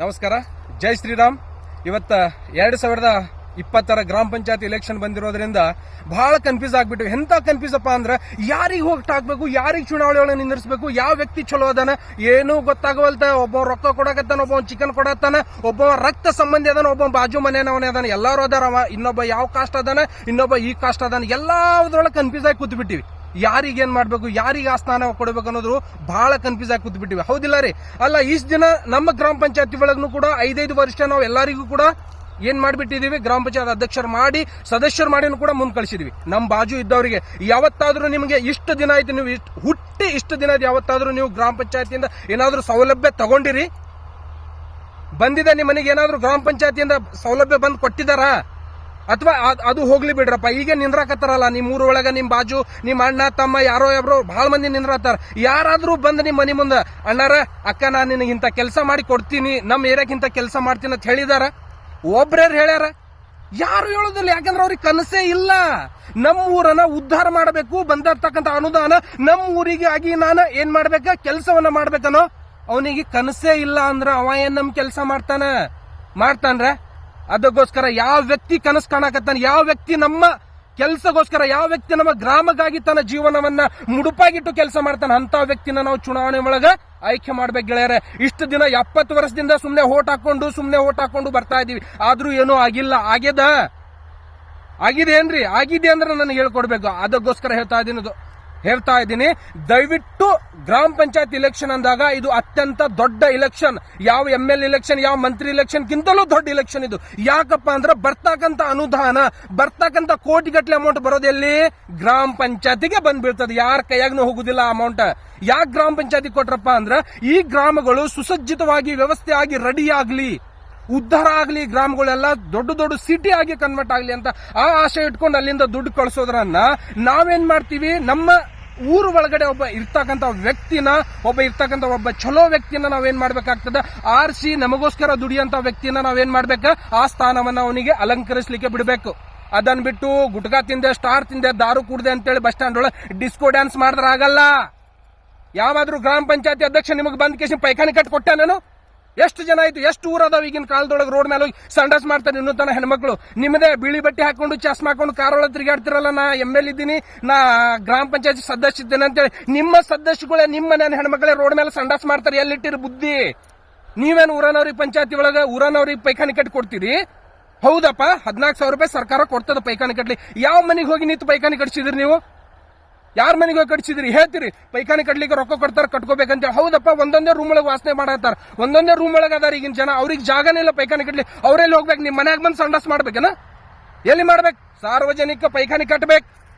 ನಮಸ್ಕಾರ. ಜೈ ಶ್ರೀರಾಮ್. ಇವತ್ತ 2020 ಗ್ರಾಮ ಪಂಚಾಯತ್ ಎಲೆಕ್ಷನ್ ಬಂದಿರೋದ್ರಿಂದ ಬಹಳ ಕನ್ಫ್ಯೂಸ್ ಆಗ್ಬಿಟ್ಟಿವಿ. ಎಂತ ಕನ್ಫ್ಯೂಸ್ ಅಪ್ಪ ಅಂದ್ರೆ ಯಾರಿಗೆ ಹೋಗ್ಟ್ ಹಾಕ್ಬೇಕು, ಯಾರಿಗೆ ಚುನಾವಣೆ ಒಳಗೆ ನಿಂದಿರಿಸಬೇಕು, ಯಾವ ವ್ಯಕ್ತಿ ಚಲೋ ಅದಾನ ಏನೂ ಗೊತ್ತಾಗವಲ್ತ. ಒಬ್ಬ ರೊಕ್ಕ ಕೊಡಕತ್ತಾನ, ಒಬ್ಬ ಚಿಕನ್ ಕೊಡತ್ತಾನ, ಒಬ್ಬ ರಕ್ತ ಸಂಬಂಧಿ ಅದಾನ, ಒಬ್ಬ ಬಾಜು ಮನೆಯವನೇ ಅದಾನ, ಎಲ್ಲಾರು ಅದಾರವ. ಇನ್ನೊಬ್ಬ ಯಾವ ಕಾಸ್ಟ್ ಅದಾನ, ಇನ್ನೊಬ್ಬ ಈ ಕಾಸ್ಟ್ ಅದಾನ. ಎಲ್ಲಾದ್ರೊಳಗೆ ಕನ್ಫ್ಯೂಸ್ ಆಗಿ ಕೂತ್ಬಿಟ್ಟಿವಿ. ಯಾರಿಗೆ ಏನ್ ಮಾಡ್ಬೇಕು, ಯಾರಿಗೆ ಆ ಸ್ಥಾನ ಕೊಡಬೇಕು ಅನ್ನೋದು ಬಹಳ ಕನ್ಫ್ಯೂಸ್ ಆಗಿ ಕೂತ್ಬಿಟ್ಟಿವಿ. ಹೌದಿಲ್ಲ ರೀ? ಅಲ್ಲ, ಇಷ್ಟ ದಿನ ನಮ್ಮ ಗ್ರಾಮ ಪಂಚಾಯತಿ ಒಳಗೂ ಕೂಡ 5 ವರ್ಷ ನಾವು ಎಲ್ಲರಿಗೂ ಕೂಡ ಏನ್ ಮಾಡ್ಬಿಟ್ಟಿದೀವಿ, ಗ್ರಾಮ ಪಂಚಾಯತ್ ಅಧ್ಯಕ್ಷರು ಮಾಡಿ ಸದಸ್ಯರು ಮಾಡಿನೂ ಕೂಡ ಮುಂದ್ ಕಳಿಸಿದೀವಿ. ನಮ್ ಬಾಜು ಇದ್ದವರಿಗೆ ಯಾವತ್ತಾದ್ರೂ ನಿಮಗೆ ಇಷ್ಟು ದಿನ ಆಯ್ತು, ನೀವು ಇಷ್ಟು ದಿನ ಯಾವತ್ತಾದ್ರೂ ನೀವು ಗ್ರಾಮ ಪಂಚಾಯತಿಯಿಂದ ಏನಾದ್ರೂ ಸೌಲಭ್ಯ ತಗೊಂಡಿರಿ? ಬಂದಿದೆ ನಿಮ್ಮ ಮನೆಗೆ ಏನಾದ್ರೂ ಗ್ರಾಮ ಪಂಚಾಯತಿಯಿಂದ ಸೌಲಭ್ಯ ಬಂದ್ ಕೊಟ್ಟಿದಾರಾ? ಅಥವಾ ಅದು ಹೋಗ್ಲಿ ಬಿಡ್ರಪ್ಪ, ಈಗ ನಿಂದ್ರಾಕತ್ತಾರಲ್ಲ ನಿಮ್ಮ ಊರ ಒಳಗ, ನಿಮ್ ಬಾಜು ನಿಮ್ಮ ಅಣ್ಣ ತಮ್ಮ ಯಾರೋ ಬಹಳ ಮಂದಿ ನಿಂದ್ರಾತಾರ. ಯಾರಾದ್ರೂ ಬಂದ್ ನಿಮ್ ಮನೆ ಮುಂದೆ ಅಣ್ಣಾರ ಅಕ್ಕ ನಾನು ನಿನಗೆ ಇಂಥ ಕೆಲಸ ಮಾಡಿ ಕೊಡ್ತೀನಿ, ನಮ್ಮ ಏರಿಯಾಕ್ಕಿಂತ ಕೆಲಸ ಮಾಡ್ತೀನಿ ಅಂತ ಹೇಳಿದಾರ? ಒಬ್ರ್ಯಾರು ಹೇಳ್ಯಾರ? ಯಾರು ಹೇಳೋದಿಲ್ಲ. ಯಾಕಂದ್ರೆ ಅವ್ರಿಗೆ ಕನಸೇ ಇಲ್ಲ. ನಮ್ಮ ಊರನ್ನ ಉದ್ಧಾರ ಮಾಡಬೇಕು, ಬಂದಿರ್ತಕ್ಕಂಥ ಅನುದಾನ ನಮ್ಮ ಊರಿಗೆ ಆಗಿ ನಾನು ಏನ್ ಮಾಡ್ಬೇಕ, ಕೆಲಸವನ್ನ ಮಾಡ್ಬೇಕನೋ ಅವನಿಗೆ ಕನಸೇ ಇಲ್ಲ. ಅಂದ್ರ ಅವ ಏನ್ ನಮ್ ಕೆಲಸ ಮಾಡ್ತಾನ್ರ? ಅದಕ್ಕೋಸ್ಕರ ಯಾವ ವ್ಯಕ್ತಿ ಕನಸು ಕಾಣಕತ್ತಾನ, ಯಾವ ವ್ಯಕ್ತಿ ನಮ್ಮ ಕೆಲಸಗೋಸ್ಕರ, ಯಾವ ವ್ಯಕ್ತಿ ನಮ್ಮ ಗ್ರಾಮಕ್ಕಾಗಿ ತನ್ನ ಜೀವನವನ್ನ ಮುಡುಪಾಗಿಟ್ಟು ಕೆಲಸ ಮಾಡ್ತಾನೆ, ಅಂತ ವ್ಯಕ್ತಿನ ನಾವು ಚುನಾವಣೆ ಒಳಗ ಆಯ್ಕೆ ಮಾಡ್ಬೇಕು ಗೆಳೆಯರೆ. ಇಷ್ಟು ದಿನ 70 ವರ್ಷದಿಂದ ಸುಮ್ನೆ ಓಟ್ ಹಾಕೊಂಡು ಬರ್ತಾ ಇದೀವಿ. ಆದ್ರೂ ಏನೂ ಆಗಿಲ್ಲ. ಆಗಿದೇನ್ರಿ? ಆಗಿದೆ ಅಂದ್ರೆ ನನಗೆ ಹೇಳ್ಕೊಡ್ಬೇಕು. ಅದಕ್ಕೋಸ್ಕರ ಹೇಳ್ತಾ ಇದ್ದೀನಿ, ದಯವಿಟ್ಟು ಗ್ರಾಮ ಪಂಚಾಯತ್ ಇಲೆಕ್ಷನ್ ಅಂದಾಗ ಇದು ಅತ್ಯಂತ ದೊಡ್ಡ ಇಲೆಕ್ಷನ್. ಯಾವ ML ಇಲೆಕ್ಷನ್, ಯಾವ ಮಂತ್ರಿ ಇಲೆಕ್ಷನ್ ಗಿಂತಲೂ ದೊಡ್ಡ ಇಲೆಕ್ಷನ್ ಇದು. ಯಾಕಪ್ಪ ಅಂದ್ರೆ ಬರ್ತಕ್ಕಂಥ ಅನುದಾನ, ಬರ್ತಕ್ಕಂಥ ಕೋಟಿಗಟ್ಟಲೆ ಅಮೌಂಟ್ ಬರೋದೆಲ್ಲಿ ಗ್ರಾಮ ಪಂಚಾಯತಿಗೆ ಬಂದ್ಬಿಡ್ತದೆ. ಯಾರ ಕೈಯಾಗ್ನೂ ಹೋಗುದಿಲ್ಲ ಅಮೌಂಟ್. ಯಾಕೆ ಗ್ರಾಮ ಪಂಚಾಯತಿ ಕೊಟ್ರಪ್ಪ ಅಂದ್ರೆ ಈ ಗ್ರಾಮಗಳು ಸುಸಜ್ಜಿತವಾಗಿ ವ್ಯವಸ್ಥೆ ಆಗಿ ರೆಡಿ ಆಗ್ಲಿ, ಉದ್ಧಾರ ಆಗ್ಲಿ, ಗ್ರಾಮಗಳೆಲ್ಲ ದೊಡ್ಡ ಸಿಟಿ ಆಗಿ ಕನ್ವರ್ಟ್ ಆಗ್ಲಿ ಅಂತ ಆ ಆಶೆ ಇಟ್ಕೊಂಡು ಅಲ್ಲಿಂದ ದುಡ್ಡು ಕಳಿಸೋದ್ರನ್ನ ನಾವೇನ್ ಮಾಡ್ತೀವಿ, ನಮ್ಮ ಊರು ಒಳಗಡೆ ಒಬ್ಬ ಚಲೋ ವ್ಯಕ್ತಿನ ನಾವೇನ್ ಮಾಡ್ಬೇಕಾಗ್ತದ, ಆರಿಸಿ ನಮಗೋಸ್ಕರ ದುಡಿಯಂತ ವ್ಯಕ್ತಿನ ನಾವೇನ್ ಮಾಡ್ಬೇಕ, ಆ ಸ್ಥಾನವನ್ನ ಅವನಿಗೆ ಅಲಂಕರಿಸಲಿಕ್ಕೆ ಬಿಡಬೇಕು. ಅದನ್ ಬಿಟ್ಟು ಗುಟ್ಕಾ ತಿಂದೆ, ಸ್ಟಾರ್ ತಿಂದೆ, ದಾರು ಕುಡ್ದೆ ಅಂತೇಳಿ ಬಸ್ ಸ್ಟ್ಯಾಂಡ್ ಒಳಗೆ ಡಿಸ್ಕೋ ಡ್ಯಾನ್ಸ್ ಮಾಡಿದ್ರೆ ಆಗಲ್ಲ. ಯಾವಾದ್ರೂ ಗ್ರಾಮ ಪಂಚಾಯತಿ ಅಧ್ಯಕ್ಷ ನಿಮಗೆ ಬಂದ್ ಕೇಸಿ ಪೈಖಾನಿ ಕಟ್ ಕೊಟ್ಟ ನಾನು? ಎಷ್ಟು ಜನ ಆಯ್ತು, ಎಷ್ಟು ಊರದಾವ ಈಗಿನ ಕಾಲದೊಳಗೆ ರೋಡ್ ಮೇಲೆ ಹೋಗಿ ಸಂಡಾಸ್ ಮಾಡ್ತಾರೆ ಇನ್ನೂ ತನ ಹೆಣ್ಮಕ್ಳು. ನಿಮ್ಮದೇ ಬಿಳಿ ಬಟ್ಟೆ ಹಾಕೊಂಡು ಚಸ್ಮಾ ಹಾಕೊಂಡು ಕಾರ್ ಒಳಗೆ ತಿರುಗಾಡ್ತಿರಲ್ಲ, ನಾ ML ಇದ್ದೀನಿ, ನಾ ಗ್ರಾಮ ಪಂಚಾಯತಿ ಸದಸ್ಯ ಇದ್ದೇನೆ ಅಂತೇಳಿ ನಿಮ್ಮ ಸದಸ್ಯಗಳೇ ನಿಮ್ಮ ಮನೆ ಹೆಣ್ಮಕ್ಳೇ ರೋಡ್ ಮೇಲೆ ಸಂಡಾಸ್ ಮಾಡ್ತಾರೆ. ಎಲ್ಲಿಟ್ಟಿರಿ ಬುದ್ಧಿ? ನೀವೇನು ಊರನವ್ರಿಗೆ ಪಂಚಾಯತಿ ಒಳಗೆ ಊರನವ್ರಿಗೆ ಪೈಖಾನಿ ಕಟ್ಟಿ ಕೊಡ್ತೀರಿ? ಹೌದಪ್ಪ, 14,000 ರೂಪಾಯಿ ಸರ್ಕಾರ ಕೊಡ್ತದ ಪೈಖಾನಿ ಕಟ್ಲಿ. ಯಾವ ಮನೆಗೆ ಹೋಗಿ ನಿಂತು ಪೈಖಾನಿ ಕಟ್ಸಿದ್ರಿ ನೀವು? ಯಾರ ಮನೆಗೆ ಹೋಗಿ ಕಟ್ಸಿದ್ರಿ? ಹೇಳ್ತೀರಿ ಪೈಖಾನಿ ಕಟ್ಲಿಕ್ಕೆ ರೊಕ್ಕ ಕೊಡ್ತಾರ, ಕಟ್ಕೋಬೇಕಂತ. ಹೌದಪ್ಪ, ಒಂದೊಂದೇ ರೂಮ್ ಒಳಗೆ ವಾಸನೆ ಮಾಡತ್ತಾರ, ಒಂದೊಂದೇ ರೂಮ್ ಒಳಗೆ ಅದಾರ ಈಗಿನ ಜನ. ಅವ್ರಿಗೆ ಜಾಗನೇ ಇಲ್ಲ ಪೈಖಾನಿ ಕಟ್ಲಿ. ಅವ್ರೆಲ್ಲಿ ಹೋಗ್ಬೇಕು? ನಿಮ್ ಮನ್ಯಾಗ ಬಂದು ಸಂಡಾಸ್ ಮಾಡ್ಬೇಕನ? ಎಲ್ಲಿ ಮಾಡ್ಬೇಕು? ಸಾರ್ವಜನಿಕ ಪೈಖಾನಿ ಕಟ್ಬೇಕು,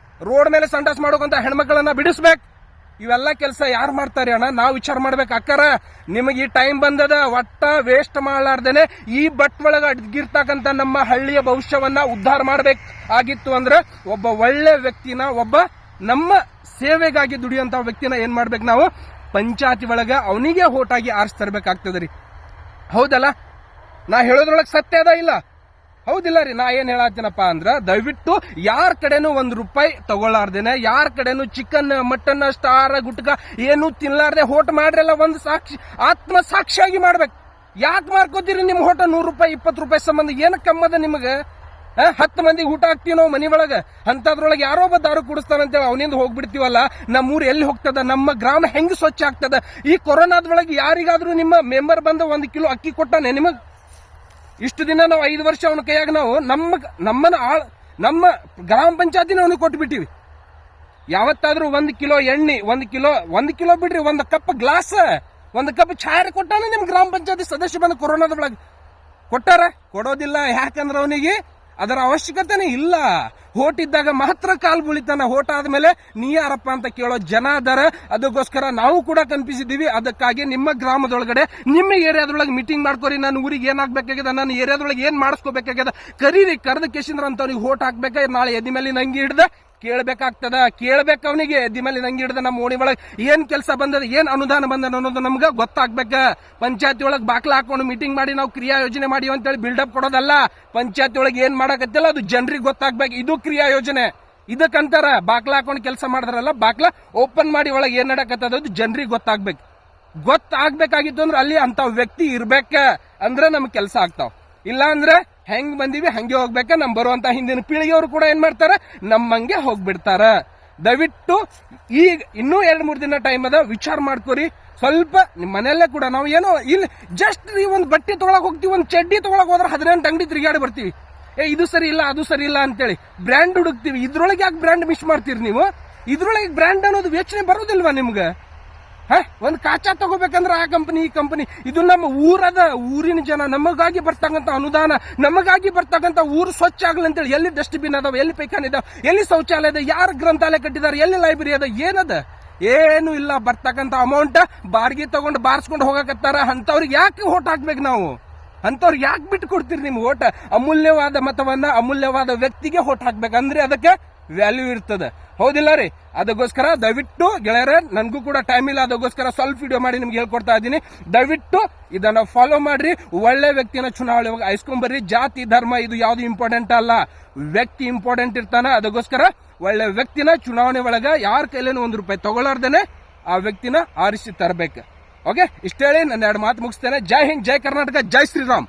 ರೋಡ್ ಮೇಲೆ ಸಂಡಾಸ್ ಮಾಡೋಕಂತ ಹೆಣ್ಮಕ್ಳನ್ನ ಬಿಡಿಸ್ಬೇಕು. ಇವೆಲ್ಲ ಕೆಲಸ ಯಾರು ಮಾಡ್ತಾರೆ ಅಣ್ಣ? ನಾವು ವಿಚಾರ ಮಾಡ್ಬೇಕು. ಅಕ್ಕಾರ, ನಿಮಗೆ ಈ ಟೈಮ್ ಬಂದದ, ಒಟ್ಟ ವೇಸ್ಟ್ ಮಾಡಲಾರ್ದೇನೆ ಈ ಒಳಗ ಅಡ್ಗಿರ್ತಕ್ಕಂಥ ನಮ್ಮ ಹಳ್ಳಿಯ ಭವಿಷ್ಯವನ್ನ ಉದ್ಧಾರ ಮಾಡ್ಬೇಕು ಆಗಿತ್ತು ಅಂದ್ರೆ ಒಬ್ಬ ಒಳ್ಳೆ ವ್ಯಕ್ತಿನ, ಒಬ್ಬ ನಮ್ಮ ಸೇವೆಗಾಗಿ ದುಡಿಯುವಂತ ವ್ಯಕ್ತಿನ ಏನ್ ಮಾಡ್ಬೇಕು, ನಾವು ಪಂಚಾಯತಿ ಒಳಗ ಅವನಿಗೆ ಓಟಾಗಿ ಆರಿಸಿ ತರಬೇಕಾಗ್ತದ್ರಿ. ಹೌದಲ್ಲ? ನಾ ಹೇಳೋದ್ರೊಳಗೆ ಸತ್ಯ ಅದ ಇಲ್ಲ? ಹೌದಿಲ್ಲ ರೀ? ನಾ ಏನ್ ಹೇಳತ್ತೀನಪ್ಪ ಅಂದ್ರ, ದಯವಿಟ್ಟು ಯಾರ ಕಡೆನೂ ₹1 ತಗೊಳ್ಳಾರ್ದೇನೆ, ಯಾರ ಕಡೆನೂ ಚಿಕನ್, ಮಟನ್, ಸ್ಟಾರ್, ಗುಟ್ಕ ಏನು ತಿನ್ಲಾರ್ದೆ ಓಟ್ ಮಾಡ್ರಲ್ಲ. ಒಂದು ಆತ್ಮ ಸಾಕ್ಷಿಯಾಗಿ ಮಾಡ್ಬೇಕು. ಯಾಕೆ ಮಾರ್ಕೋತೀರಿ ನಿಮ್ ಓಟ? ₹100, ₹20 ಸಂಬಂಧ ಏನು ಕಮ್ಮದ ನಿಮಗೆ? 10 ಮಂದಿಗೆ ಊಟ ಹಾಕ್ತಿವಿ ನಾವು ಮನಿ ಒಳಗ, ಅಂತದ್ರೊಳಗೆ ಯಾರೋ ಒಬ್ಬ ದಾರು ಕುಡಿಸ್ತಾನಂತೇಳಿ ಅವನಿಂದ ಹೋಗ್ಬಿಡ್ತೀವಲ್ಲ. ನಮ್ಮೂರು ಎಲ್ಲಿ ಹೋಗ್ತದ? ನಮ್ಮ ಗ್ರಾಮ ಹೆಂಗ್ ಸ್ವಚ್ಛ ಆಗ್ತದ? ಈ ಕೊರೋನಾದೊಳಗೆ ಯಾರಿಗಾದ್ರೂ ನಿಮ್ಮ ಮೆಂಬರ್ ಬಂದ 1 ಕಿಲೋ ಅಕ್ಕಿ ಕೊಟ್ಟಾನೆ ನಿಮಗ್? ಇಷ್ಟು ದಿನ ನಾವು 5 ವರ್ಷ ಅವನ ಕೈಯಾಗ ನಾವು ನಮ್ಮ ಗ್ರಾಮ ಪಂಚಾಯತಿನ ಅವನಿಗೆ ಕೊಟ್ಬಿಟ್ಟಿವಿ. ಯಾವತ್ತಾದ್ರೂ 1 ಕಿಲೋ ಎಣ್ಣೆ, 1 ಕಿಲೋ ಬಿಡ್ರಿ, 1 ಕಪ್ ಗ್ಲಾಸ್, 1 ಕಪ್ ಚಾಯ್ ಕೊಟ್ಟಾನ ನಿಮ್ ಗ್ರಾಮ ಪಂಚಾಯತಿ ಸದಸ್ಯ ಬಂದ ಕೊರೋನಾದ ಒಳಗೆ? ಕೊಟ್ಟಾರ? ಕೊಡೋದಿಲ್ಲ. ಯಾಕಂದ್ರೆ ಅವನಿಗೆ ಅದರ ಅವಶ್ಯಕತೆನೇ ಇಲ್ಲ. ಓಟ್ ಇದ್ದಾಗ ಮಾತ್ರ ಕಾಲ್ ಬುಳಿತಾನ, ಓಟ್ ಆದ್ಮೇಲೆ ನೀ ಯಾರಪ್ಪ ಅಂತ ಕೇಳೋ ಜನ ಅದಾರ. ಅದಕ್ಕೋಸ್ಕರ ನಾವು ಕೂಡ ಕನ್ಪಿಸಿದ್ದೀವಿ. ಅದಕ್ಕಾಗಿ ನಿಮ್ಮ ಗ್ರಾಮದೊಳಗಡೆ, ನಿಮ್ಮ ಏರಿಯಾದೊಳಗೆ ಮೀಟಿಂಗ್ ಮಾಡ್ಕೋರಿ. ನನ್ನ ಊರಿಗೆ ಏನಾಗಬೇಕಾಗ್ಯದ, ನನ್ನ ಏರಿಯಾದೊಳಗೆ ಏನ್ ಮಾಡಿಸ್ಕೋಬೇಕಾಗ್ಯದ, ಕರೀರಿ. ಕರೆದ ಕೇಸಿಂದ್ರ ಅಂತ ಅವ್ನಿಗೆ ಓಟ್ ಹಾಕ್ಬೇಕ. ನಾಳೆ ಎದಿ ಮೇಲೆ ನಂಗೆ ಹಿಡ್ದ ಕೇಳ್ಬೇಕಾಗ್ತದ. ಕೇಳ್ಬೇಕು ಅವನಿಗೆ, ಎದ್ದಿ ಮೇಲೆ ನಂಗೆ ಹಿಡ್ದ ನಮ್ಮ ಓಣಿ ಒಳಗೆ ಏನ್ ಕೆಲಸ ಬಂದದ, ಏನ್ ಅನುದಾನ ಬಂದದ ಅನ್ನೋದು ನಮ್ಗೆ ಗೊತ್ತಾಗ್ಬೇಕ. ಪಂಚಾಯತಿ ಒಳಗೆ ಬಾಕ್ಲ ಹಾಕೊಂಡು ಮೀಟಿಂಗ್ ಮಾಡಿ ನಾವು ಕ್ರಿಯಾ ಯೋಜನೆ ಮಾಡಿ ಅಂತೇಳಿ ಬಿಲ್ಡಪ್ ಕೊಡೋದಲ್ಲ. ಪಂಚಾಯತಿ ಒಳಗೆ ಏನ್ ಮಾಡಕತ್ತಿಲ್ಲ ಅದು ಜನರಿಗೆ ಗೊತ್ತಾಗ್ಬೇಕು. ಇದು ಕ್ರಿಯಾ ಯೋಜನೆ. ಇದಕ್ಕಂತಾರ ಬಾಕ್ಲ ಹಾಕೊಂಡು ಕೆಲಸ ಮಾಡಿದ್ರಲ್ಲ, ಬಾಕ್ಲ ಓಪನ್ ಮಾಡಿ ಒಳಗೆ ಏನ್ ನಡಕತ್ತದ ಅದು ಜನರಿಗೆ ಗೊತ್ತಾಗ್ಬೇಕು. ಗೊತ್ತಾಗ್ಬೇಕಾಗಿತ್ತು ಅಂದ್ರೆ ಅಲ್ಲಿ ಅಂತ ವ್ಯಕ್ತಿ ಇರ್ಬೇಕ ಅಂದ್ರೆ ನಮ್ಗೆ ಕೆಲಸ ಆಗ್ತಾವ. ಇಲ್ಲ ಅಂದ್ರೆ ಹೆಂಗ್ ಬಂದಿವಿ ಹಂಗೆ ಹೋಗ್ಬೇಕ. ನಮ್ ಬರುವಂತ ಹಿಂದಿನ ಪೀಳಿಗೆಯವರು ಕೂಡ ಏನ್ ಮಾಡ್ತಾರ, ನಮ್ಮಂಗೆ ಹೋಗ್ಬಿಡ್ತಾರ. ದಯವಿಟ್ಟು ಈಗ ಇನ್ನೂ 2-3 ದಿನ ಟೈಮ್ ಅದ, ವಿಚಾರ ಮಾಡ್ಕೋರಿ. ಸ್ವಲ್ಪ ನಿಮ್ ಮನೆಯಲ್ಲೇ ಕೂಡ ನಾವು ಏನೋ ಇಲ್ಲಿ ಜಸ್ಟ್ ಒಂದ್ ಬಟ್ಟೆ ತಗೊಳಕ್ ಹೋಗ್ತೀವಿ, ಒಂದ್ ಚಡ್ಡಿ ತಗೊಳಕ್ ಹೋದ್ರೆ 18 ಅಂಗಡಿ ತಿರುಗಾಡಿ ಬರ್ತೀವಿ. ಇದು ಸರಿ ಇಲ್ಲ ಅದು ಸರಿ ಇಲ್ಲ ಅಂತೇಳಿ ಬ್ರ್ಯಾಂಡ್ ಹುಡುಕ್ತಿವಿ. ಇದ್ರೊಳಗೆ ಯಾಕೆ ಬ್ರ್ಯಾಂಡ್ ಮಿಸ್ ಮಾಡ್ತೀರಿ ನೀವು? ಇದ್ರೊಳಗೆ ಬ್ರ್ಯಾಂಡ್ ಅನ್ನೋದು ಯೋಚನೆ ಬರೋದಿಲ್ವಾ ನಿಮ್ಗೆ? ಒಂದ್ ಕಾಚಾ ತಗೋಬೇಕಂದ್ರೆ ಆ ಕಂಪನಿ ಈ ಕಂಪನಿ, ಇದು ನಮ್ಮ ಊರಿನ ಜನ ನಮಗಾಗಿ ಬರ್ತಕ್ಕಂಥ ಅನುದಾನ, ನಮಗಾಗಿ ಬರ್ತಕ್ಕಂಥ ಊರು ಸ್ವಚ್ಛ ಆಗಲಿ ಅಂತೇಳಿ ಎಲ್ಲಿ ಡಸ್ಟ್ಬಿನ್ ಅದಾವ, ಎಲ್ಲಿ ಪೈಖಾನೆ ಇದಾವ, ಎಲ್ಲಿ ಶೌಚಾಲಯ ಅದ, ಯಾರು ಗ್ರಂಥಾಲಯ ಕಟ್ಟಿದಾರೆ, ಎಲ್ಲಿ ಲೈಬ್ರರಿ ಅದ, ಏನದ? ಏನು ಇಲ್ಲ. ಬರ್ತಕ್ಕಂಥ ಅಮೌಂಟ್ ಬಾಡಿಗೆ ತಗೊಂಡು ಬಾರಿಸ್ಕೊಂಡು ಹೋಗಕತ್ತಾರ. ಅಂತವ್ರಿಗೆ ಯಾಕೆ ಓಟ್ ಹಾಕ್ಬೇಕು ನಾವು? ಅಂತವ್ರಿಗೆ ಯಾಕೆ ಬಿಟ್ಟು ಕೊಡ್ತೀರಿ ನಿಮ್ಮ ಓಟ್? ಅಮೂಲ್ಯವಾದ ಮತವನ್ನ ಅಮೂಲ್ಯವಾದ ವ್ಯಕ್ತಿಗೆ ಓಟ್ ಹಾಕ್ಬೇಕಂದ್ರೆ ಅದಕ್ಕೆ ವ್ಯಾಲ್ಯೂ ಇರ್ತದೆ, ಹೌದಿಲ್ಲ ರೀ? ಅದಕ್ಕೋಸ್ಕರ ದಯವಿಟ್ಟು ಗೆಳೆಯರೇ, ನನಗೂ ಕೂಡ ಟೈಮ್ ಇಲ್ಲ, ಅದಕ್ಕೋಸ್ಕರ ಸ್ವಲ್ಪ ವಿಡಿಯೋ ಮಾಡಿ ನಿಮ್ಗೆ ಹೇಳ್ಕೊಡ್ತಾ ಇದ್ದೀನಿ. ದಯವಿಟ್ಟು ಇದನ್ನ ಫಾಲೋ ಮಾಡ್ರಿ. ಒಳ್ಳೆ ವ್ಯಕ್ತಿನ ಚುನಾವಣೆ ಆಯ್ಸ್ಕೊಂಬರ್ರಿ. ಜಾತಿ ಧರ್ಮ ಇದು ಯಾವ್ದು ಇಂಪಾರ್ಟೆಂಟ್ ಅಲ್ಲ, ವ್ಯಕ್ತಿ ಇಂಪಾರ್ಟೆಂಟ್ ಇರ್ತಾನ. ಅದಕ್ಕೋಸ್ಕರ ಒಳ್ಳೆ ವ್ಯಕ್ತಿನ ಚುನಾವಣೆ ಒಳಗ ಯಾರ ಕೈಲೇನು ₹1 ತಗೊಳ್ಳಾರ್ದೇನೆ ಆ ವ್ಯಕ್ತಿನ ಆರಿಸಿ ತರಬೇಕು. ಓಕೆ, ಇಷ್ಟ ಹೇಳಿ ನನ್ನ 2 ಮಾತು ಮುಗಿಸ್ತೇನೆ. ಜೈ ಹಿಂದ್, ಜೈ ಕರ್ನಾಟಕ, ಜೈ ಶ್ರೀರಾಮ್.